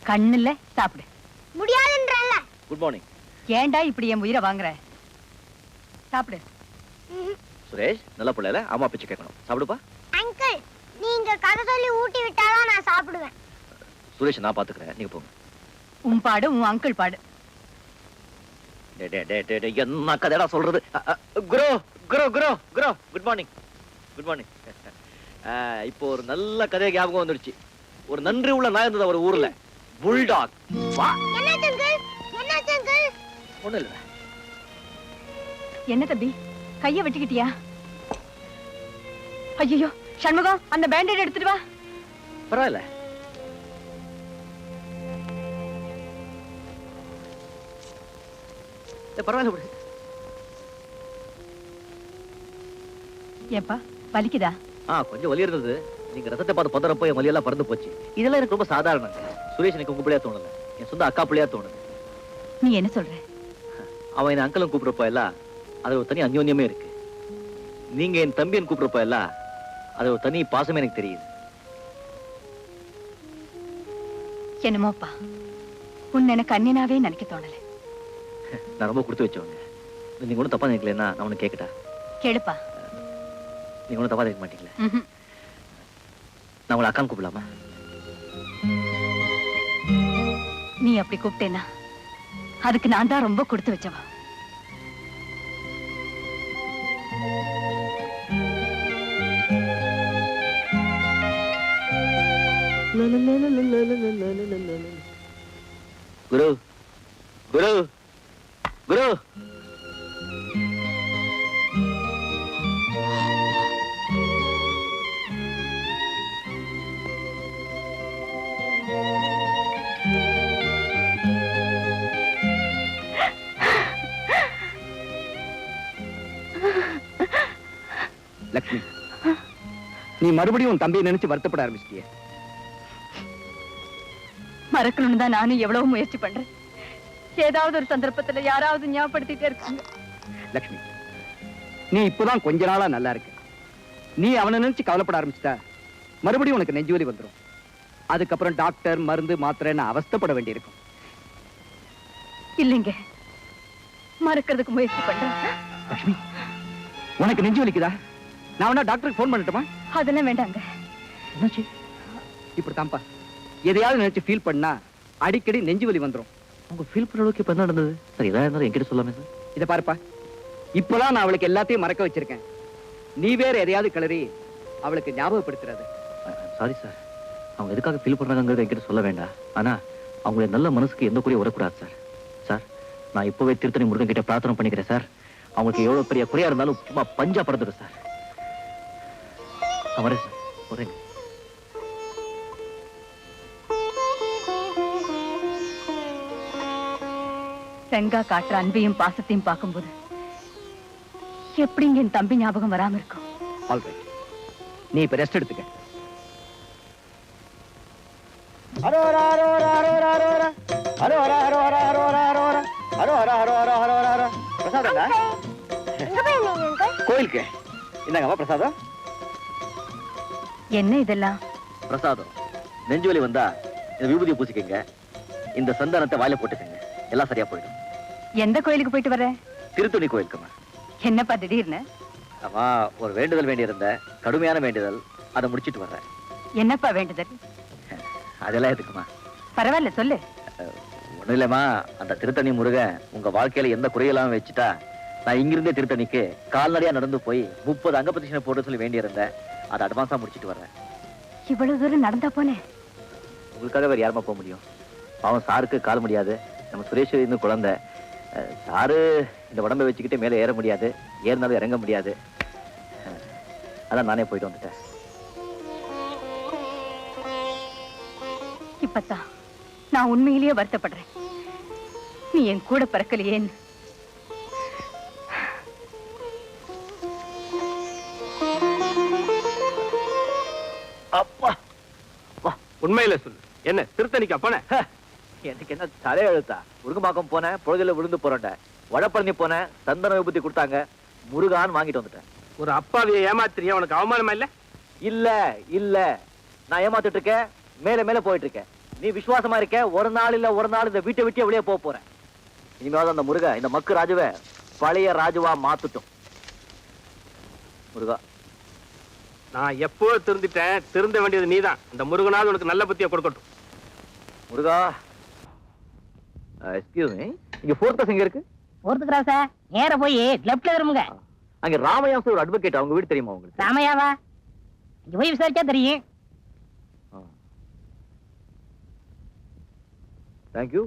கண்ணு இல்ல, சாப்பிடு. முடியாதுன்றல்ல. Good morning. ஏன்டா இப்படி என் உயிரை வாங்குற? சாப்பிடு. சுரேஷ், நல்ல பிள்ளைல அம்மா பிச்சை கேட்கணும். சாப்பிடுப்பா. அங்கிள், நீங்க கதை சொல்லி ஊட்டி விட்டாதான் நான் சாப்பிடுவேன். சுரேஷ், நான் பாத்துக்கிறேன், நீங்க போங்க. உன் பாடு, உன் அங்கிள் பாடு. என்ன கதைடா சொல்றது? குரு குரு குரு குரு குட் மார்னிங். Good morning. இப்போ ஒரு நல்ல கதை ஞாபகம் வந்துடுச்சு. ஒரு நன்றி உள்ள நாய் இருந்தது ஒரு ஊர்ல, புல்டாக். வா. என்னாச்சு அங்கிள்? என்னாச்சு அங்கிள்? ஒண்ணும் இல்ல. என்ன தம்பி, கைய வெட்டிக்கிட்டியா? ஐயோ சண்முகம், அந்த பேண்டேட் எடுத்துட்டு வா. பரவாயில்ல. பரவாயில்ல. ஏப்பா, வலிக்குதா? கொஞ்சம் வலி இருந்தது. நீங்க ரத்தத்தை பார்த்து பதறப்போ என் வலியெல்லாம் பறந்து போச்சு. இதெல்லாம் எனக்கு ரொம்ப சாதாரணங்க. சுரேஷ் எனக்கு உங்க பிள்ளையா தோணல, என் சொந்த அக்கா பிள்ளையா தோணுது. நீ என்ன சொல்ற? அவன் என் அங்கிளும் கூப்பிடுறப்ப எல்லாம் அது ஒரு தனி அந்யோன்யமே இருக்கு. நீங்க என் தம்பியன் கூப்பிடுறப்ப எல்லாம் அது ஒரு தனி பாசமே எனக்கு தெரியுது. என்னமோப்பா, உன்னை எனக்கு அண்ணனாவே நினைக்க தோணல. நான் ரொம்ப கொடுத்து வச்சவங்க. நீங்க ஒன்றும் தப்பா நினைக்கலன்னா நான் ஒன்று கேட்கட்டா? கேளுப்பா. நீங்க ஒன்றும் தப்பா நினைக்க மாட்டீங்களா? நான் உங்களை அக்கான்னு கூப்பிடலாமா? நீ அப்படி கூப்பிட்டேன்னா அதுக்கு நான் தான் ரொம்ப கொடுத்து வச்சவா. குரு குரு குரு. லக்ஷ்மி, நீ மறுபடியும் உன் தம்பியை நினைச்சு வருத்தப்பட ஆரம்பிச்சிட்டிய. மறக்கணும்னு தான் நானும் எவ்வளவு முயற்சி பண்றேன். ஏதாவது ஒரு சந்தர்ப்பத்துல யாராவது ஞாபகப்படுத்திட்டே இருக்காங்க. லக்ஷ்மி, நீ இப்பதான் கொஞ்ச நாளா நல்லா இருக்க. நீ அவனை நினைச்சு கவலைப்பட ஆரம்பிச்சிட்டா மறுபடியும் உனக்கு நெஞ்சு வலி வந்துடும். அதுக்கப்புறம் டாக்டர், மருந்து, மாத்திரைன்னு அவஸ்தைப்பட வேண்டியிருக்கும். இல்லைங்க, மறக்கிறதுக்கு முயற்சி பண்றேன். லக்ஷ்மி, உனக்கு நெஞ்சு வலிக்குதா? நான் வேணா டாக்டருக்கு போன் பண்ணட்டுமா? அதெல்லாம் வேண்டாங்க. என்னாச்சு? இப்படித்தான்ப்பா, எதையாவது நினைச்சு ஃபீல் பண்ணா அடிக்கடி நெஞ்சு வலி வந்துடும். உங்க ஃபீல் பண்ற அளவுக்கு இப்ப என்ன நடந்தது? சரி, எதா இருந்தாலும் என்கிட்ட சொல்லாம. இதை பாருப்பா, இப்பதான் நான் அவளுக்கு எல்லாத்தையும் மறக்க வச்சிருக்கேன். நீ வேற எதையாவது கிளறி அவளுக்கு ஞாபகப்படுத்துறது. சாரி சார், அவங்க எதுக்காக ஃபீல் பண்றாங்கிறது என்கிட்ட சொல்ல வேண்டாம். ஆனா அவங்களுடைய நல்ல மனசுக்கு எந்த குறையும் வரக்கூடாது சார். சார், நான் இப்பவே திருத்தணி முருகன் கிட்ட பிரார்த்தனை பண்ணிக்கிறேன் சார். அவங்களுக்கு எவ்வளவு பெரிய குறையா இருந்தாலும் சும்மா பஞ்சா பறந்துடும் சார். நான் வரேன் சார். வரேங்க. செங்கா காட்டுற அன்பையும் பாசத்தையும் பார்க்கும்போது எப்படிங்க என் தம்பி ஞாபகம் வராம இருக்கும்? ஆல்ரைட், நீ இப்ப ரெஸ்ட் எடுத்துக்க. கோயிலுக்கு என்னங்கம்மா பிரசாதம்? என்ன இதெல்லாம்? பிரசாதம். நெஞ்சுவலி வந்தா இந்த விபூதியை பூசிக்கங்க, இந்த சந்தானத்தை வாயில போட்டுக்கங்க, எல்லாம் சரியா போயிடும். எந்த கோயிலுக்கு போயிட்டு வர? திருத்துணி கோயிலுக்குமா. என்னப்பா திடீர்னு? ஆமா, ஒரு வேண்டுதல் வேண்டியிருந்த, கடுமையான வேண்டுதல். அதை முடிச்சிட்டு வர்றேன். என்னப்பா வேண்டுதல்? அதெல்லாம் எதுக்குமா? பரவாயில்ல, சொல்லு. ஒண்ணும் இல்லம்மா, அந்த திருத்தணி முருகன் உங்க வாழ்க்கையில எந்த குறையெல்லாம் வச்சுட்டா நான் இங்கிருந்தே திருத்தணிக்கு கால்நடையா நடந்து போய் 30 அங்க பிரதட்சணை போட்டு சொல்லி வேண்டியிருந்தேன். அதை அட்வான்ஸா முடிச்சிட்டு வர்றேன். இவ்வளவு தூரம் நடந்தா போனே? உங்களுக்காக வேற யாருமா போக முடியும்? அவன் சாருக்கு கால் முடியாது, நம்ம சுரேஷ் இன்னும் குழந்தை. சாரு இந்த உடம்பை வச்சுக்கிட்டு மேலே ஏற முடியாது, ஏறினாலும் இறங்க முடியாது. அதான் நானே போயிட்டு வந்துட்டேன். இப்பத்தான் நான் உண்மையிலேயே வருத்தப்படுறேன். நீ என் கூட பிறக்கலையேன்னு. அப்பா, உண்மையில சொல்லு, என்ன திருத்தணிக்கா போன? எனக்கு என்ன தலை எழுத்தா? முருகம்பாக்கம் போனேன், பொழுதுல விழுந்து போறேன். வடப்பழனி போனேன், சந்தன விபூதி கொடுத்தாங்க, முருகான்னு வாங்கிட்டு வந்துட்டேன். ஒரு அப்பாவிய ஏமாத்திரியா? உனக்கு அவமானமா இல்ல? இல்ல இல்ல, நான் ஏமாத்திட்டு இருக்கேன், மேல மேல போயிட்டு இருக்கேன். நீ விசுவாசமா இருக்க, ஒரு நாள் இல்ல ஒரு நாள் இந்த வீட்டை விட்டு வெளியே போக போற. இனிமேல் அந்த முருகா இந்த மக்கு ராஜுவை பழைய ராஜுவா மாத்துட்டோம். முருகா, நான் எப்போ திருந்திட்டேன், திருந்த வேண்டியது நீதான். இந்த முருகனாவது உனக்கு நல்ல புத்தியை கொடுக்கட்டும். முருகா, எக்ஸ்கியூஸ் மீ, இங்க ஃபோர்த் எங்க இருக்கு? போறதுக்குறா சார், நேர போய் லெப்ட்ல திரும்புங்க. அங்க ராமையா ஒரு அட்வொகேட், அவங்க வீடு தெரியுமா உங்களுக்கு? ராமையாவா? இங்க போய் விசாரிச்சா தெரியும். தேங்க்யூ.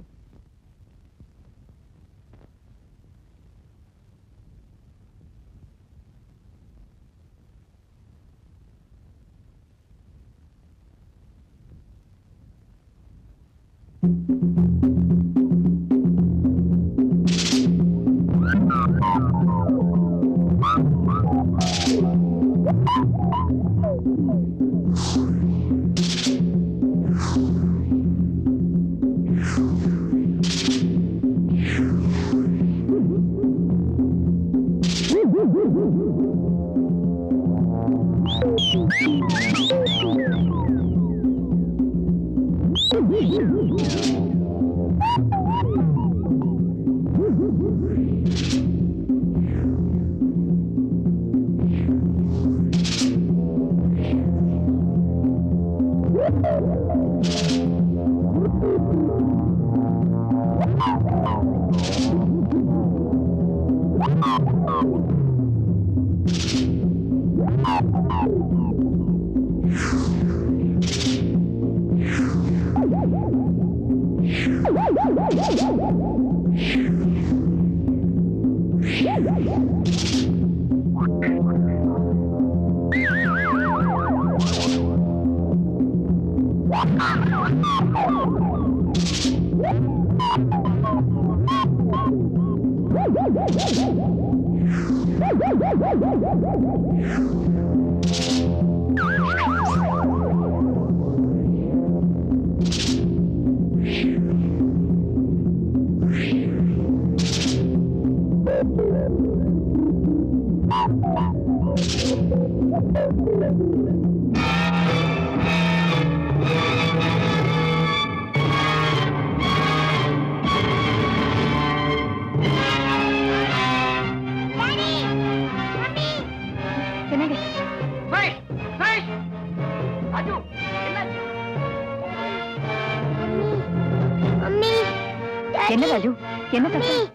என்ன ராஜு, என்ன சத்தம்?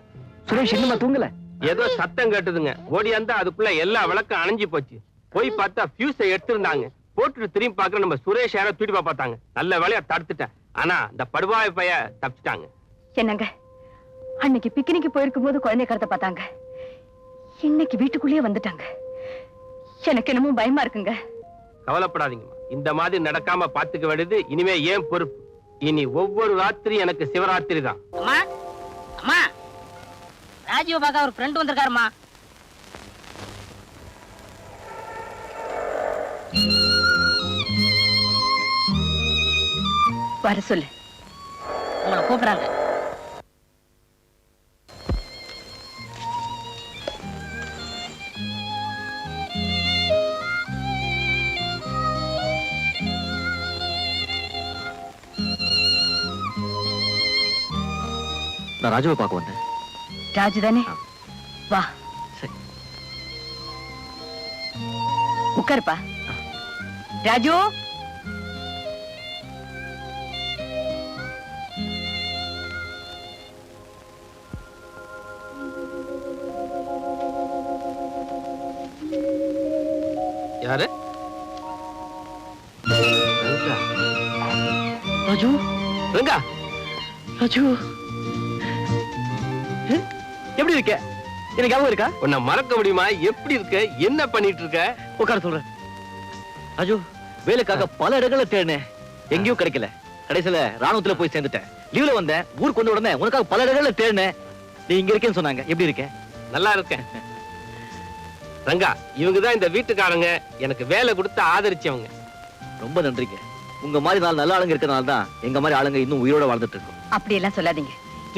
சுரேஷ் இன்னுமா தூங்கல? ஏதோ சத்தம் கேட்டுதுங்க. ஓடியாந்தா அதுக்குள்ள எல்லா விளக்கும் அணைஞ்சு போச்சு. போய் பார்த்தா ஃபியூஸை எடுத்திருந்தாங்க. போட்டுட்டு திரும்பி பாக்குற நம்ம சுரேஷ் யாரோ தூட்டி பார்த்தாங்க. நல்ல வேலையா தடுத்துட்டேன். ஆனா இந்த படுவாய் பைய தப்பிச்சிட்டாங்க. என்னங்க, அன்னைக்கு பிக்னிக்கு போயிருக்கும் போது குழந்தை கடத்த பார்த்தாங்க, இன்னைக்கு வீட்டுக்குள்ளேயே வந்துட்டாங்க. எனக்கு என்னமோ பயமா இருக்குங்க. கவலைப்படாதீங்கம்மா, இந்த மாதிரி நடக்காம பாத்துக்க வேண்டியது இனிமே ஏன் பொறுப்பு. இனி ஒவ்வொரு ராத்திரி எனக்கு சிவராத்திரி தான். அம்மா, அம்மா, ராஜீவ பார்க்க ஒரு ஃப்ரெண்ட் வந்திருக்காருமா. வர சொல்லு. உங்களை கூப்பிடுறாங்க. நான் ராஜுவை பார்க்க வந்தேன். ராஜு தானே? வா, சரி. உட்காருப்பா. ராஜு, யாரு? ராஜு, ரங்கா, ராஜு எப்படி இருக்க? எனக்கு ஞாபகம் இருக்கா? உன்னை மறக்க முடியுமா? எப்படி இருக்க? என்ன பண்ணிட்டு இருக்க? உட்கார சொல்றேன். ராஜு, வேலைக்காக பல இடங்களை தேடினேன், எங்கேயும் கிடைக்கல. கடைசியில ராணுவத்துல போய் சேர்ந்துட்டேன். லீவ்ல வந்தேன், ஊருக்கு கொண்டு உடனே உனக்காக பல இடங்களை தேடினேன். நீ இங்க இருக்கேன்னு சொன்னாங்க. எப்படி இருக்க? நல்லா இருக்கேன். ரங்கா, இவங்கதான் இந்த வீட்டுக்காரங்க. எனக்கு வேலை கொடுத்து ஆதரிச்சவங்க. ரொம்ப நன்றிங்க. உங்க மாதிரி நாலு நல்ல ஆளுங்க இருக்கிறதுனால தான் எங்க மாதிரி ஆளுங்க இன்னும் உயிரோட வாழ்ந்துட்டு இருக்கோம். அப்படி எல்லாம் சொல்லாதீங்க.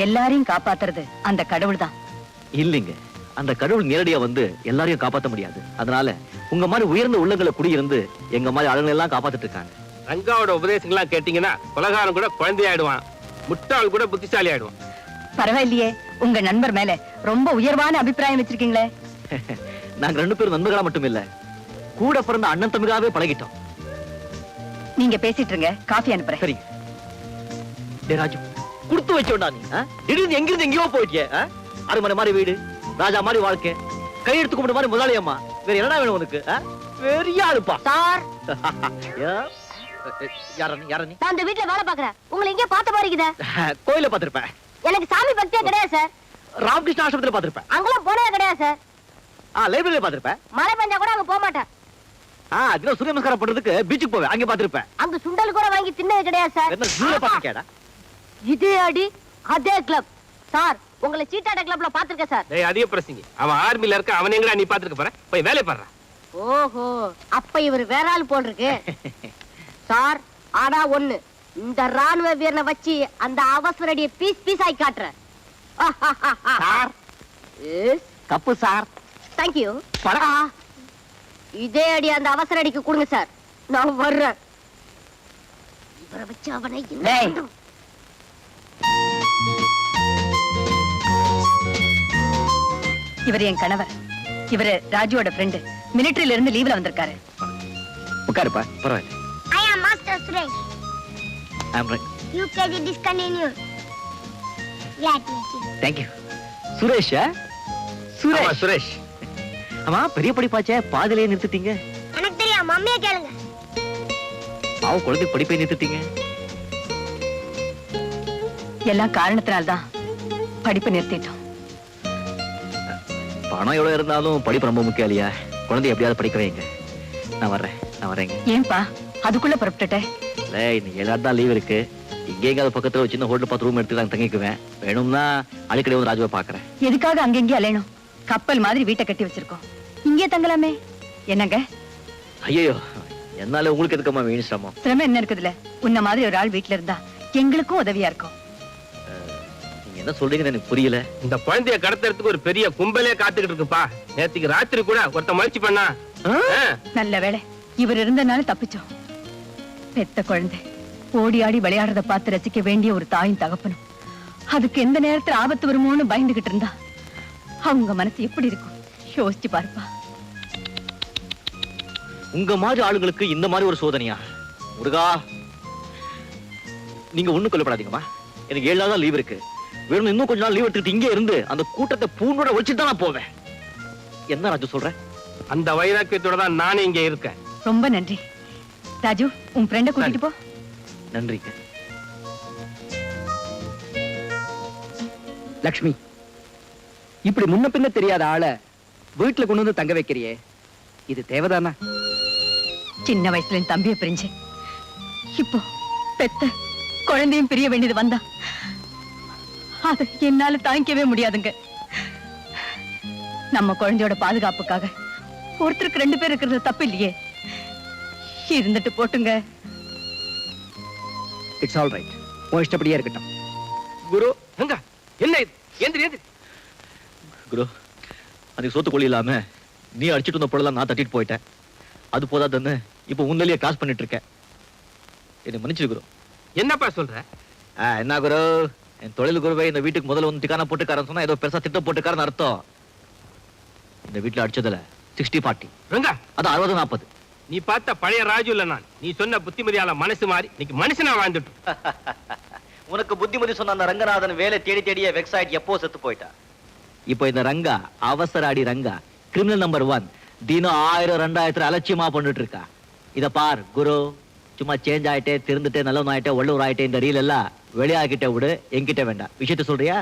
எல்லாரையும் காப்பாத்துறது அந்த கடவுள் தான். இல்லைங்க, அந்த கடவுள் நேரடியா வந்து எல்லாரையும் காப்பாற்ற முடியாது. அதனால உங்க மாதிரி உயர்ந்த உள்ளங்களை குடியிருந்து எங்க மாதிரி ஆளுங்களை எல்லாம் காப்பாத்திட்டு இருக்காங்க. ரங்காவோட உபதேசங்கள்லாம் கேட்டீங்கன்னா கொலகாரம் கூட குழந்தையாயிடுவான், முட்டாள் கூட புத்திசாலி ஆயிடுவான். பரவாயில்லையே, உங்க நண்பர் மேல ரொம்ப உயர்வான அபிப்பிராயம் வச்சிருக்கீங்களே. நாங்க 2 பேரும் நண்பர்களா மட்டும் இல்ல, கூட பிறந்த அண்ணன் தம்பிகளாவே பழகிட்டோம். நீங்க பேசிட்டு இருங்க, காஃபி அனுப்புறேன். சரி. டேய் ராஜு, குடுத்து வச்சோடா நீ. திடீர்னு எங்கிருந்து எங்கேயோ போயிட்டியே. அரண்மனை மாதிரி வீடு, ராஜா மாதிரி வாழ்க்கை, கையெடுத்து கும்பிட்ட மாதிரி முதலாளி அம்மா, வேற என்னடா வேணும் உனக்கு? பெரிய ஆளுப்பா. சார், யார நீ? நான் இந்த வீட்ல வேலை பாக்குறேன். உங்களை எங்கேயோ பார்த்த மாதிரி இருக்குதே. கோயில பாத்திருப்பேன். எனக்கு சாமி பக்தியே கிடையாது சார். ராமகிருஷ்ண ஆசிரமத்துல பாத்திருப்பேன். அங்கெல்லாம் போனதே கிடையாது சார். லைப்ரரியில பாத்திருப்பேன். மழை பெஞ்சா கூட அங்க போக மாட்டேன். அதுல சூரிய நமஸ்காரம் பண்றதுக்கு பீச்சுக்கு போவேன், அங்க பாத்திருப்பேன். அங்க சுண்டல் கூட வாங்கி தின்னது கிடையாது சார். என்ன ஜூல பாத்திருக்கேடா? இதே அடி அதே கிளப் சார். உங்களை சீட்டாட கிளப்ல பாத்திருக்கேன் சார். டேய் அதிக பிரசங்கி, அவன் ஆர்மில இருக்க, அவன் எங்கடா நீ பாத்துக்க போற? போய் வேலை பாடுறா. ஓஹோ, அப்ப இவர் வேற ஆள் போல் இருக்கு சார். ஆனா ஒண்ணு, இந்த ராணுவ வீரனை வச்சு அந்த அவசர அடியை பீஸ் பீஸ் ஆகி காட்டுறேன். சார், தப்பு சார். தேங்க்யூ. இதே அடி அந்த அவசர அடிக்கு கொடுங்க சார். நான் வர்றேன். இவரை வச்சு அவனை என்ன டேய். பண்றது? இவர் என் கணவர். இவரு ராஜுவோட ஃப்ரெண்டு. மிலிட்டரியில இருந்து லீவ்ல வந்திருக்காரு. உட்காருப்பா, பரவாயில்ல. I am Master Suresh. I'm right. UKG discontinued. Glad to meet you. Thank you. Suresh. ஆமா, சுரேஷ். சுரேஷ். ஆமா, பெரிய படிப்பாச்சே, பாதியிலேயே நிறுத்திட்டீங்க. எனக்கு தெரியும், மம்மியை கேளுங்க. குழந்தை படிப்பை நிறுத்திட்டீங்க. எல்லாம் காரணத்தினால்தான் படிப்பு நிறுத்திட்டோம். பணம் எவ்வளவு இருந்தாலும் படிப்பு ரொம்ப முக்கியம் இல்லையா? குழந்தை எப்படியாவது படிக்க வைங்க. நான் வர்றேங்க. ஏன்பா அதுக்குள்ள புறப்பட்டுட்டேன்? இன்னைக்கு எல்லாரும் தான் லீவ் இருக்கு. இங்கே எங்காவது பக்கத்துல ஒரு சின்ன ஹோட்டல் பார்த்து ரூம் எடுத்து நான் தங்கிக்குவேன். வேணும்னா அடிக்கடி வந்து ராஜுவை பாக்குறேன். எதுக்காக அங்கெங்கே அலையணும்? கப்பல் மாதிரி வீட்டை கட்டி வச்சிருக்கோம், இங்கே தங்கலாமே. என்னங்க? ஐயோ, என்னால உங்களுக்கு எதுக்கம்மா வீண் சிரமம்? சிரமம் என்ன இருக்குதுல? உன்ன மாதிரி ஒரு ஆள் வீட்டுல இருந்தா எங்களுக்கும் உதவியா இருக்கும். நீங்க என்ன சொல்றீங்கன்னு எனக்கு புரியல. இந்த குழந்தைய கடத்துறதுக்கு ஒரு பெரிய கும்பலே காத்துக்கிட்டு இருக்குப்பா. நேத்துக்கு ராத்திரி கூட ஒருத்த முயற்சி பண்ணா. நல்ல வேளை இவர் இருந்தனால தப்பிச்சோம். பெத்த குழந்தை ஓடி ஆடி விளையாடுறத பார்த்து ரசிக்க வேண்டிய ஒரு தாயும் தகப்பனும் அதுக்கு எந்த நேரத்துல ஆபத்து வருமோன்னு பயந்துகிட்டு இருந்தா அவங்க மனசு எப்படி இருக்கும் யோசிச்சு பாருப்பா. உங்க மாதிரி ஆளுங்களுக்கு இந்த மாதிரி ஒரு சோதனையா? முருகா, நீங்க ஒண்ணும் கொல்லப்படாதீங்கம்மா. எனக்கு 7 நாள் தான் லீவ் இருக்கு. வேணும் இன்னும் கொஞ்ச நாள் லீவ் எடுத்துட்டு இங்கே இருந்து அந்த கூட்டத்தை பூண்டோட ஒழிச்சுட்டு தான் நான் போவேன். என்ன ராஜு சொல்ற? அந்த வைராக்கியத்தோட தான் நானே இங்க இருக்கேன். ரொம்ப நன்றி ராஜு. உன் ஃப்ரெண்ட கூட்டிட்டு போ. நன்றிங்க. லக்ஷ்மி, இப்படி முன்ன பின்ன தெரியாத ஆளை வீட்டுல கொண்டு வந்து தங்க வைக்கிறியே, இது தேவைதானா? சின்ன வயசுல என் தம்பியை பிரிஞ்சு இப்போ பெத்த குழந்தையும் பிரிய வேண்டியது வந்தா அது என்னால தாங்கிக்கவே முடியாதுங்க. நம்ம குழந்தையோட பாதுகாப்புக்காக ஒருத்தருக்கு 2 பேர் இருக்கிறது தப்பு இல்லையே. இருந்துட்டு போட்டுங்க. It's all right. உன் இஷ்டப்படியே இருக்கட்டும். குரு, எங்க என்ன இது? எந்திரி. குரு, அதுக்கு சோத்து கொள்ளி இல்லாம நீ அடிச்சுட்டு வந்த பொருளெல்லாம் நான் தட்டிட்டு போயிட்டேன். அது போதாதுன்னு இப்ப உன்னிலேயே கிராஸ் பண்ணிட்டு இருக்கேன். என்னை மன்னிச்சு குரு. என்னப்பா சொல்ற? என்ன குரு, என் தொழில் குருவை இந்த வீட்டுக்கு முதல்ல வந்து டிக்கான போட்டுக்காரன்னு சொன்னா ஏதோ பெருசா திட்டம் போட்டுக்காரன்னு அர்த்தம். இந்த வீட்டுல அடிச்சதுல 60-40. ரங்கா, அது 60-40. நீ பார்த்த பழைய ராஜு இல்ல நான். நீ சொன்ன புத்திமதியால மனசு மாறி இன்னைக்கு மனுஷனா வாழ்ந்துட்டு. உனக்கு புத்திமதி சொன்ன அந்த ரங்கநாதன் வேலை தேடி தேடியே வெக்ஸ் ஆயிட்டு எப்போ செத்து போயிட்டா. இப்போ இந்த ரங்கா, அவசர அடி ரங்கா, கிரிமினல் நம்பர் 1, தினம் 1000-2000 அலட்சியமா பண்ணிட்டு இருக்கா. இத பார் குரு, சும்மா சேஞ்ச் ஆயிட்டே, திருந்துட்டே, நல்லவன் ஆயிட்டே, வள்ளுவர் ஆயிட்டே இந்த ரீல் எல்லாம் வெளியாகிட்ட விடு, என்கிட்ட வேண்டாம். விஷயத்த சொல்றியா?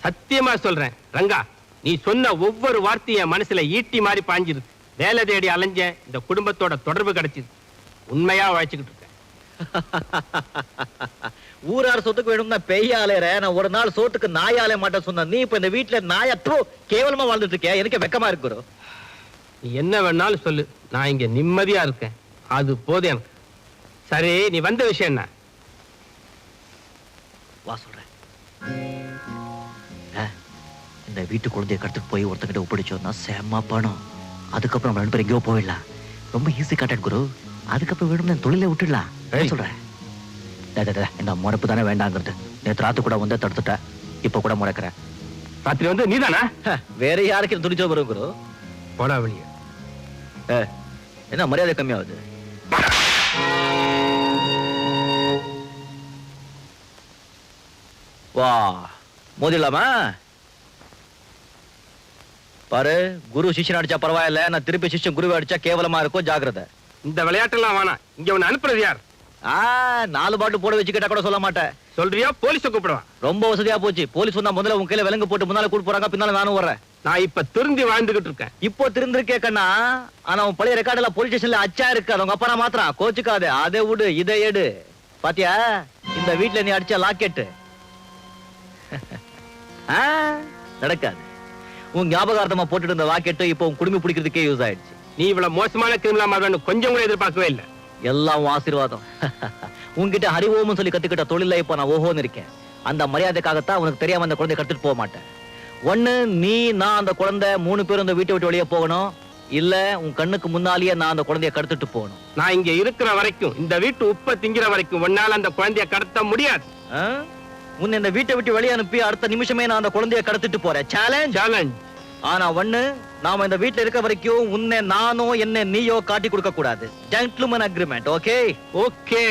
சத்தியமா சொல்றேன் ரங்கா, நீ சொன்ன ஒவ்வொரு வார்த்தையும் என் மனசுல ஈட்டி மாதிரி பாஞ்சிருக்கு. வேலை தேடி அலைஞ்சேன், இந்த குடும்பத்தோட தொடர்பு கிடைச்சிது. உண்மையா உழைச்சுக்கிட்டு இருக்கேன். ஊரார் சொத்துக்கு வேணும்னா பெய்யாலேற, நான் ஒரு நாள் சோத்துக்கு நாயாலே மாட்டேன் சொன்ன நீ இப்ப இந்த வீட்டுல நாயற்றோ கேவலமா வாழ்ந்துட்டு இருக்க. எனக்கு வெக்கமா இருக்கு குரு. நீ என்ன வேணாலும் சொல்லு, நான் இங்க நிம்மதியா இருக்கேன். அது போதும் எனக்கு. சரி, நீ வந்த விஷயம் என்ன? வா சொல்றேன். இந்த வீட்டு குழந்தைய கடத்துட்டு போய் ஒருத்தங்கிட்ட ஒப்படைச்சோம்னா செம்ம பணம். அதுக்கப்புறம் 2 பேரும் எங்கேயோ போயிடலாம். ரொம்ப ஈஸி கான்டாக்ட் குரு. அதுக்கப்புறம் வேணும்னா தொழிலை விட்டுடலாம். என்ன சொல்றேன்? இந்த முறைப்பு தானே வேண்டாங்கிறது. நேற்று ராத்து கூட வந்து தடுத்துட்ட, இப்ப கூட முறைக்கிறேன். ராத்திரி வந்து நீதானா? வேற யாருக்கு துணிச்சல் வரும் குரு? போடா வெளியே. என்ன மரியாதை கம்மியாகுது? வா மோதிடலாமா? பாரு, குரு சிஷ்யன் அடிச்சா பரவாயில்ல, நான் திருப்பி சிஷ்யன் குருவை அடிச்சா கேவலமா இருக்கும், ஜாக்கிரதை. இந்த விளையாட்டெல்லாம் வேணாம். இங்க உன்னை அனுப்புறது யார்? 4 பாட்டு போட வச்சுக்கிட்டா கூட சொல்ல மாட்டேன். சொல்றியா? போலீஸ கூப்பிடுவா. ரொம்ப வசதியா போச்சு. போலீஸ் வந்தா முதல்ல உன் கையில விலங்கு போட்டு முன்னால கூட்டு போறாங்க, பின்னால நானும் வர்றேன். நான் இப்ப திருந்தி வாழ்ந்துகிட்டு இருக்கேன். இப்போ திருந்திருக்கே கண்ணா. ஆனா உன் பழைய ரெக்கார்டுல போலீஸ் ஸ்டேஷன்ல அச்சா இருக்கு. அவங்க அப்பா நான் மாத்திரம் கோச்சுக்காது. அதை விடு, இதை எடு. பாத்தியா இந்த வீட்டுல நீ அடிச்ச லாக்கெட்டு? நடக்காது. உன் ஞாபகார்த்தமா போட்டுட்டு இருந்த லாக்கெட்டு இப்போ உன் குடுமி பிடிக்கிறதுக்கே யூஸ் ஆயிடுச்சு. நீ இவ்வளவு மோசமான கிரிமினலா மாறணும் கொஞ்சம் கூட எதிர்பார்க்கவே இல்லை. எல்லாம் உன் ஆசீர்வாதம். உன்கிட்ட ஹரிஓம்னு சொல்லி கத்துக்கிட்ட தொழில இப்ப நான் ஓஹோன்னு இருக்கேன். அந்த மரியாதைக்காகத்தான் உனக்கு தெரியாம அந்த குழந்தைய கத்துட்டு போக மாட்டேன். ஒண்ணு நீ, நான், அந்த குழந்தை 3 பேரும் இந்த வீட்டை விட்டு வெளியே போகணும். இல்ல உன் கண்ணுக்கு முன்னாலேயே நான் அந்த குழந்தைய கடத்திட்டு போகணும். நான் இங்க இருக்கிற வரைக்கும், இந்த வீட்டு உப்ப திங்கிற வரைக்கும் உன்னால அந்த குழந்தைய கடத்த முடியாது. உன்னை இந்த வீட்டை விட்டு வெளியே அனுப்பி அடுத்த நிமிஷமே நான் அந்த குழந்தைய கடத்திட்டு போறேன். சேலஞ்ச். ஆனா ஒண்ணு, நாம இந்த வீட்டுல இருக்க வரைக்கும் உன்னை நானோ என்ன நீயோ காட்டி கொடுக்க கூடாது. Gentleman agreement. ஓகே? ஓகே.